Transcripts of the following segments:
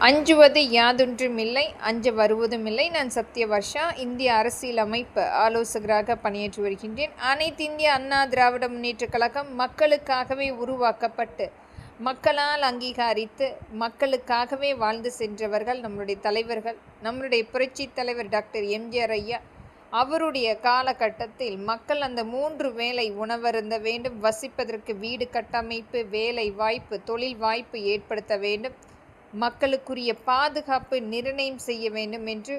அஞ்சுவது யாதொன்றுமில்லை, அஞ்ச வருவதுமில்லை. நான் சத்யவர்ஷா, இந்திய அரசியல் அமைப்பு ஆலோசகராக பணியாற்றி வருகின்றேன். அனைத்து இந்திய அண்ணா திராவிட முன்னேற்றக் கழகம் மக்களுக்காகவே உருவாக்கப்பட்டு, மக்களால் அங்கீகரித்து, மக்களுக்காகவே வாழ்ந்து சென்றவர்கள் நம்முடைய தலைவர்கள். நம்முடைய புரட்சித் தலைவர் டாக்டர் எம்ஜிஆர் ஐயா. அவருடைய காலகட்டத்தில் மக்கள் அந்த 3 வேளை உணவருந்த வேண்டும், வசிப்பதற்கு வீடு கட்டமைப்பு, வேலை வாய்ப்பு, தொழில் வாய்ப்பு ஏற்படுத்த வேண்டும், மக்களுக்குரிய பாதுகாப்பு நிர்ணயம் செய்ய வேண்டும் என்று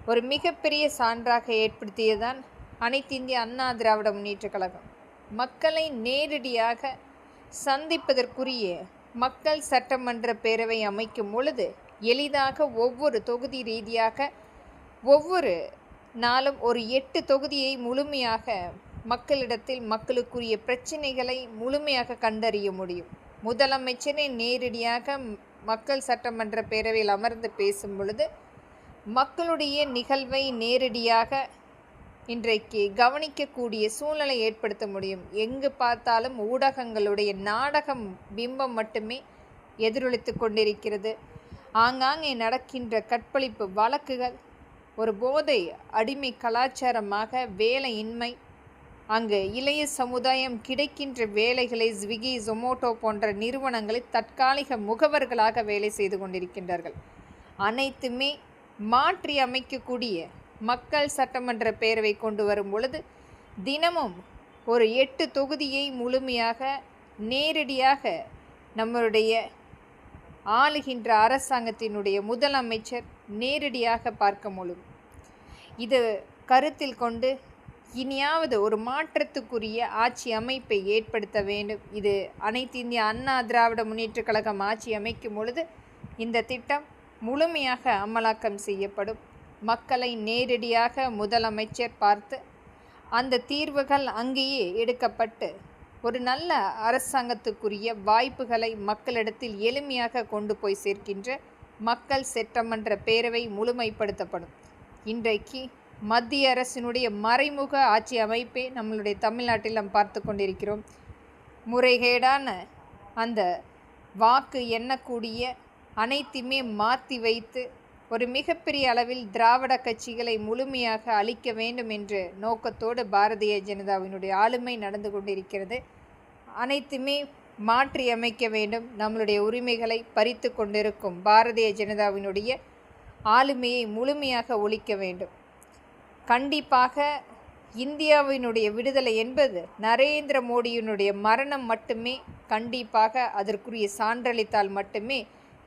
ஒரு மிகப்பெரிய சான்றாக ஏற்படுத்தியதுதான் அனைத்து இந்திய அண்ணா திராவிட முன்னேற்றக் கழகம். மக்களை நேரடியாக சந்திப்பதற்குரிய மக்கள் சட்டமன்ற பேரவை அமைக்கும் பொழுது எளிதாக ஒவ்வொரு தொகுதி ரீதியாக ஒவ்வொரு நாளும் ஒரு 8 தொகுதியை முழுமையாக மக்களிடத்தில் மக்களுக்குரிய பிரச்சனைகளை முழுமையாக கண்டறிய முடியும். முதலமைச்சரை நேரடியாக மக்கள் சட்டமன்ற பேரவையில் அமர்ந்து பேசும் பொழுது மக்களுடைய நிகழ்வை நேரடியாக இன்றைக்கு கவனிக்கக்கூடிய சூழ்நிலை ஏற்படுத்த முடியும். எங்கு பார்த்தாலும் ஊடகங்களுடைய நாடகம் பிம்பம் மட்டுமே எதிரொலித்து கொண்டிருக்கிறது. ஆங்காங்கே நடக்கின்ற கற்பழிப்பு வழக்குகள், ஒரு போதை அடிமை கலாச்சாரமாக வேலையின்மை, அங்கு இளைய சமுதாயம் கிடைக்கின்ற வேலைகளை ஸ்விக்கி, ஜொமோட்டோ போன்ற நிறுவனங்களில் தற்காலிக முகவர்களாக வேலை செய்து கொண்டிருக்கின்றார்கள். அனைத்துமே மாற்றி அமைக்கக்கூடிய மக்கள் சட்டமன்ற பேரவை கொண்டு வரும் பொழுது தினமும் ஒரு 8 தொகுதியை முழுமையாக நேரடியாக நம்மளுடைய ஆளுகின்ற அரசாங்கத்தினுடைய முதலமைச்சர் நேரடியாக பார்க்க முடியும். இது கருத்தில் கொண்டு இனியாவது ஒரு மாற்றத்துக்குரிய ஆட்சி அமைப்பை ஏற்படுத்த வேண்டும். இது அனைத்து இந்திய அண்ணா திராவிட முன்னேற்றக் கழகம் ஆட்சி அமைக்கும் பொழுது இந்த திட்டம் முழுமையாக அமலாக்கம் செய்யப்படும். மக்களை நேரடியாக முதலமைச்சர் பார்த்து அந்த தீர்வுகள் அங்கேயே எடுக்கப்பட்டு ஒரு நல்ல அரசாங்கத்துக்குரிய வாய்ப்புகளை மக்களிடத்தில் எளிமையாக கொண்டு போய் சேர்க்கின்ற மக்கள் சட்டமன்ற பேரவை முழுமைப்படுத்தப்படும். இன்றைக்கு மத்திய அரசினுடைய மறைமுக ஆட்சி அமைப்பை நம்மளுடைய தமிழ்நாட்டில் நாம் பார்த்து கொண்டிருக்கிறோம். முறைகேடான அந்த வாக்கு எண்ணக்கூடிய அனைத்துமே மாற்றி வைத்து ஒரு மிகப்பெரிய அளவில் திராவிட கட்சிகளை முழுமையாக அழிக்க வேண்டும் என்ற நோக்கத்தோடு பாரதிய ஜனதாவினுடைய ஆளுமை நடந்து கொண்டிருக்கிறது. அனைத்துமே மாற்றி அமைக்க வேண்டும். நம்மளுடைய உரிமைகளை பறித்து கொண்டிருக்கும் பாரதிய ஜனதாவினுடைய ஆளுமையை முழுமையாக ஒழிக்க வேண்டும். கண்டிப்பாக இந்தியாவினுடைய விடுதலை என்பது நரேந்திர மோடியினுடைய மரணம் மட்டுமே கண்டிப்பாக அதற்குரிய சான்றளித்தால் மட்டுமே